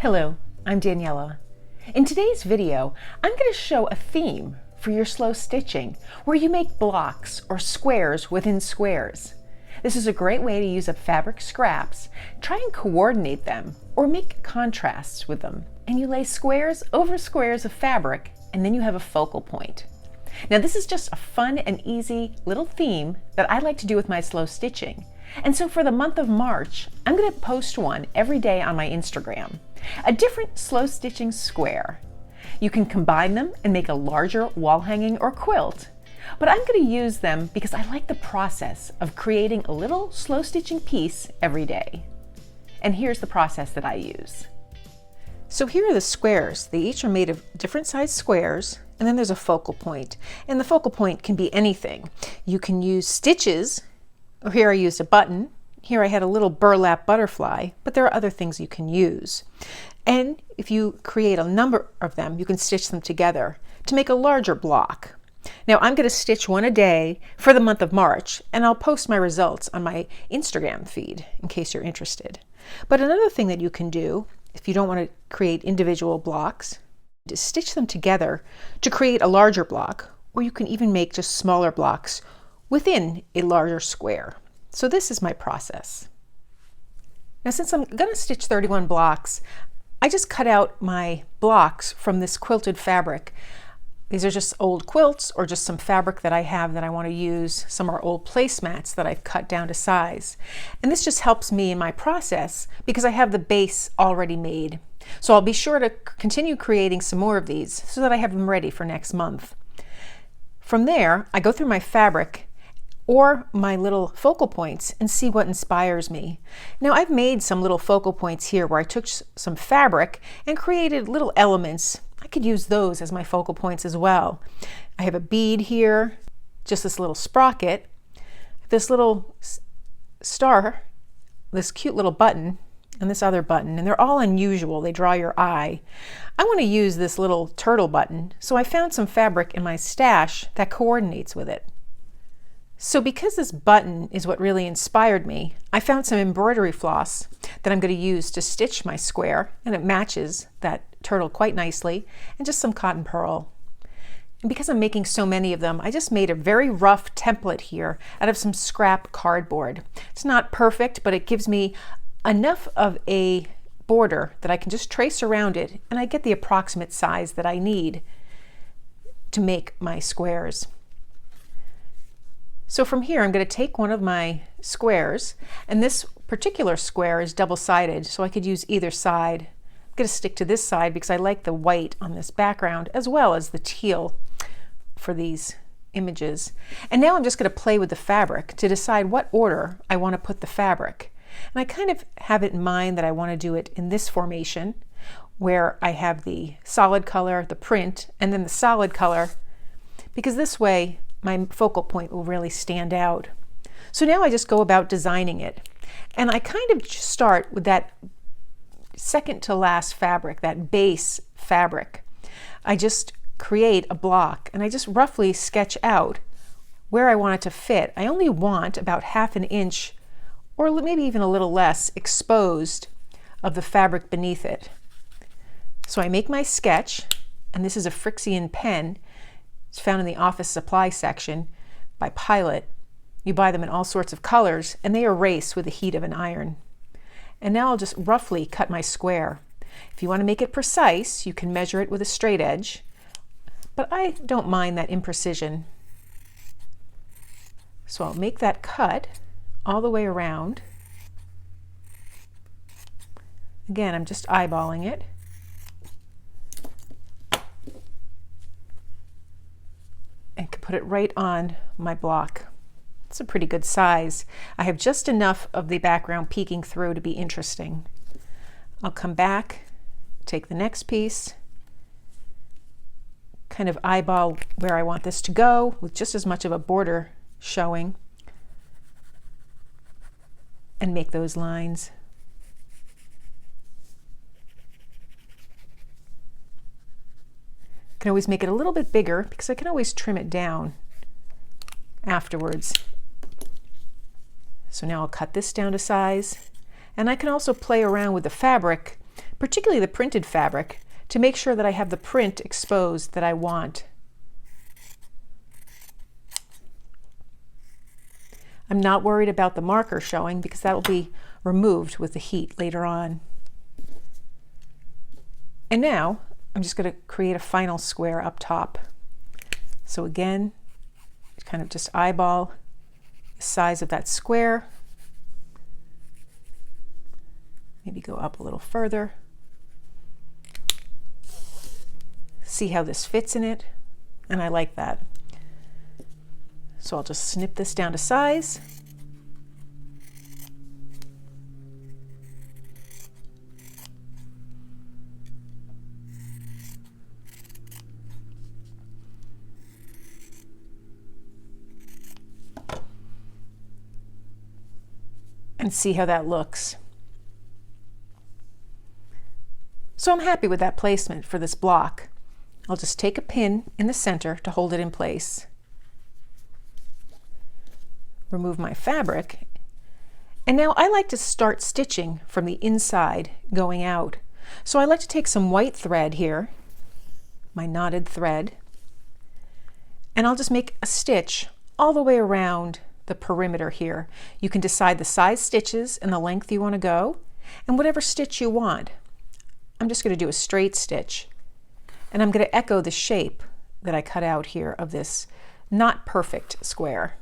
Hello, I'm Daniela. In today's video, I'm going to show a theme for your slow stitching where you make blocks or squares within squares. This is a great way to use up fabric scraps, try and coordinate them or make contrasts with them. And you lay squares over squares of fabric and then you have a focal point. Now this is just a fun and easy little theme that I like to do with my slow stitching. And so for the month of March, I'm going to post one every day on my Instagram. A different slow stitching square. You can combine them and make a larger wall hanging or quilt, but I'm going to use them because I like the process of creating a little slow stitching piece every day. And here's the process that I use. So here are the squares. They each are made of different size squares, and then there's a focal point. And the focal point can be anything. You can use stitches. Here I used a button. Here I had a little burlap butterfly, but there are other things you can use. And if you create a number of them, you can stitch them together to make a larger block. Now I'm going to stitch one a day for the month of March, and I'll post my results on my Instagram feed in case you're interested. But another thing that you can do, if you don't want to create individual blocks, is stitch them together to create a larger block, or you can even make just smaller blocks within a larger square. So this is my process. Now since I'm going to stitch 31 blocks, I just cut out my blocks from this quilted fabric. These are just old quilts or just some fabric that I have that I want to use. Some are old placemats that I've cut down to size. And this just helps me in my process because I have the base already made. So I'll be sure to continue creating some more of these so that I have them ready for next month. From there, I go through my fabric or my little focal points and see what inspires me. Now I've made some little focal points here where I took some fabric and created little elements. I could use those as my focal points as well. I have a bead here, just this little sprocket, this little star, this cute little button, and this other button, and they're all unusual. They draw your eye. I want to use this little turtle button, so I found some fabric in my stash that coordinates with it. So because this button is what really inspired me, I found some embroidery floss that I'm going to use to stitch my square, and it matches that turtle quite nicely, and just some cotton pearl. And because I'm making so many of them, I just made a very rough template here out of some scrap cardboard. It's not perfect, but it gives me enough of a border that I can just trace around it, and I get the approximate size that I need to make my squares. So from here, I'm going to take one of my squares, and this particular square is double-sided, so I could use either side. I'm going to stick to this side because I like the white on this background as well as the teal for these images. And now I'm just going to play with the fabric to decide what order I want to put the fabric. And I kind of have it in mind that I want to do it in this formation where I have the solid color, the print, and then the solid color, because this way my focal point will really stand out. So now I just go about designing it. And I kind of start with that second to last fabric, that base fabric. I just create a block and I just roughly sketch out where I want it to fit. I only want about 1/2 inch or maybe even a little less exposed of the fabric beneath it. So I make my sketch, and this is a Frixian pen. It's found in the office supply section by Pilot. You buy them in all sorts of colors, and they erase with the heat of an iron. And now I'll just roughly cut my square. If you want to make it precise, you can measure it with a straight edge, but I don't mind that imprecision. So I'll make that cut all the way around. Again, I'm just eyeballing it. And can put it right on my block. It's a pretty good size. I have just enough of the background peeking through to be interesting. I'll come back, take the next piece, kind of eyeball where I want this to go with just as much of a border showing, and make those lines. I can always make it a little bit bigger because I can always trim it down afterwards. So now I'll cut this down to size, and I can also play around with the fabric particularly the printed fabric, to make sure that I have the print exposed that I want. I'm not worried about the marker showing because that will be removed with the heat later on. And now I'm just going to create a final square up top. So again, kind of just eyeball the size of that square. Maybe go up a little further. See how this fits in it, and I like that. So I'll just snip this down to size. And see how that looks. So I'm happy with that placement for this block. I'll just take a pin in the center to hold it in place. Remove my fabric. And now I like to start stitching from the inside going out. So I like to take some white thread here, my knotted thread, and I'll just make a stitch all the way around the perimeter here. You can decide the size stitches and the length you want to go, and whatever stitch you want. I'm just going to do a straight stitch, and I'm going to echo the shape that I cut out here of this not perfect square.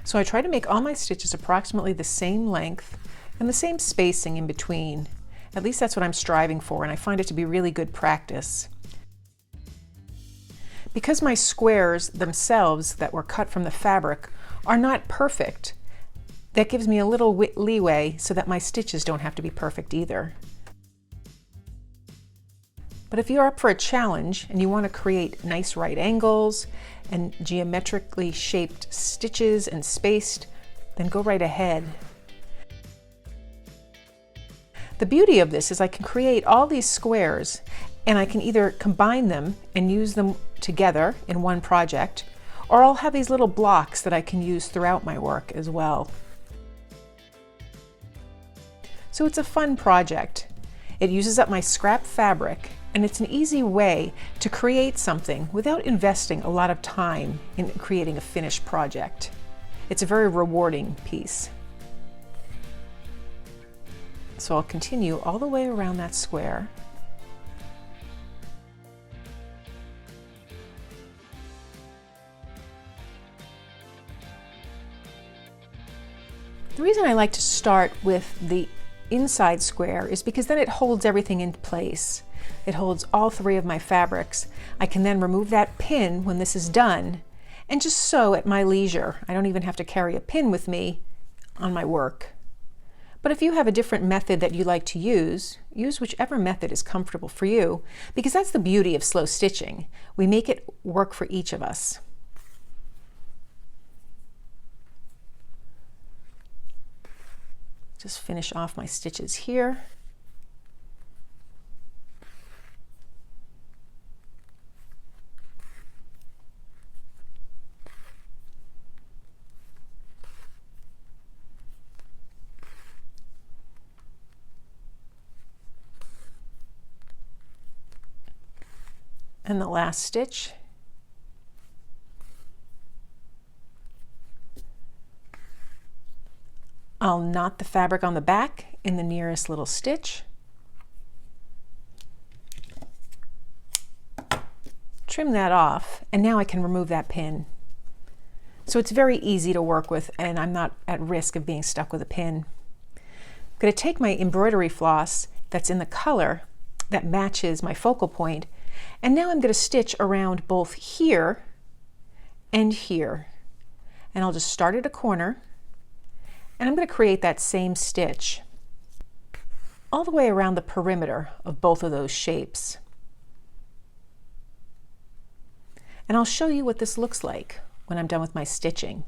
So I try to make all my stitches approximately the same length and the same spacing in between. At least that's what I'm striving for, and I find it to be really good practice. Because my squares themselves that were cut from the fabric are not perfect, that gives me a little leeway so that my stitches don't have to be perfect either. But if you're up for a challenge and you want to create nice right angles and geometrically shaped stitches and spaced, then go right ahead. The beauty of this is I can create all these squares, and I can either combine them and use them together in one project, or I'll have these little blocks that I can use throughout my work as well. So it's a fun project. It uses up my scrap fabric, and it's an easy way to create something without investing a lot of time in creating a finished project. It's a very rewarding piece. So I'll continue all the way around that square. The reason I like to start with the inside square is because then it holds everything in place. It holds all three of my fabrics. I can then remove that pin when this is done and just sew at my leisure. I don't even have to carry a pin with me on my work. But if you have a different method that you like to use whichever method is comfortable for you, because that's the beauty of slow stitching. We make it work for each of us. Just finish off my stitches here. And the last stitch. I'll knot the fabric on the back in the nearest little stitch. Trim that off, and now I can remove that pin. So it's very easy to work with, and I'm not at risk of being stuck with a pin. I'm going to take my embroidery floss that's in the color that matches my focal point, and now I'm going to stitch around both here and here. And I'll just start at a corner, and I'm going to create that same stitch all the way around the perimeter of both of those shapes. And I'll show you what this looks like when I'm done with my stitching.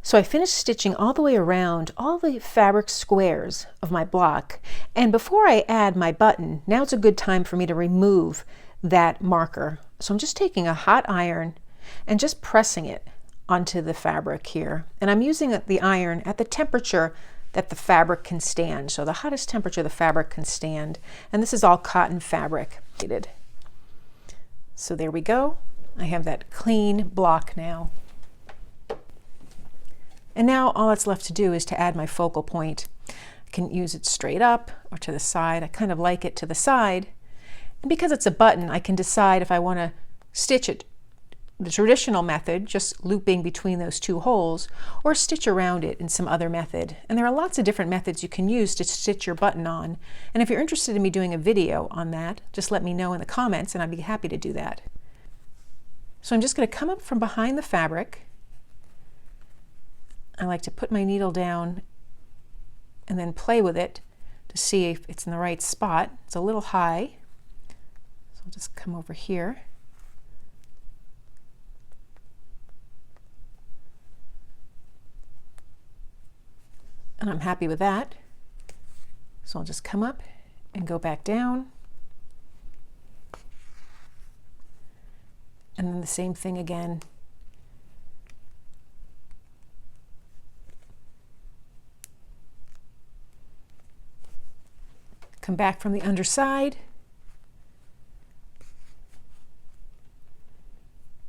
So I finished stitching all the way around all the fabric squares of my block, and before I add my button, now it's a good time for me to remove that marker. So I'm just taking a hot iron and just pressing it onto the fabric here. And I'm using the iron at the temperature that the fabric can stand. So the hottest temperature the fabric can stand. And this is all cotton fabric. So there we go. I have that clean block now. And now all that's left to do is to add my focal point. I can use it straight up or to the side. I kind of like it to the side. And because it's a button, I can decide if I want to stitch it the traditional method, just looping between those two holes, or stitch around it in some other method. And there are lots of different methods you can use to stitch your button on. And if you're interested in me doing a video on that, just let me know in the comments and I'd be happy to do that. So I'm just going to come up from behind the fabric. I like to put my needle down and then play with it to see if it's in the right spot. It's a little high, so I'll just come over here. And I'm happy with that. So I'll just come up and go back down. And then the same thing again. Come back from the underside.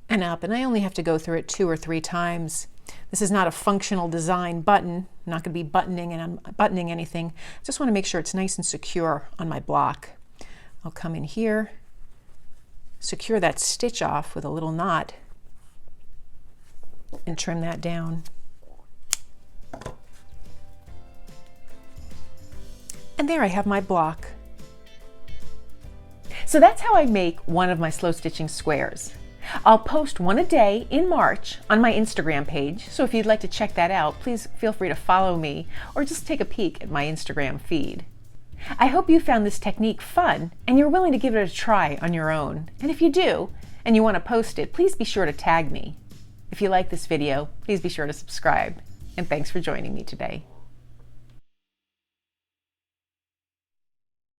And up. And I only have to go through it 2 or 3 times. This is not a functional design button. I'm not going to be buttoning anything. I just want to make sure it's nice and secure on my block. I'll come in here, secure that stitch off with a little knot, and trim that down. And there I have my block. So that's how I make one of my slow stitching squares. I'll post one a day in March on my Instagram page, so if you'd like to check that out, please feel free to follow me or just take a peek at my Instagram feed. I hope you found this technique fun and you're willing to give it a try on your own. And if you do, and you want to post it, please be sure to tag me. If you like this video, please be sure to subscribe. And thanks for joining me today.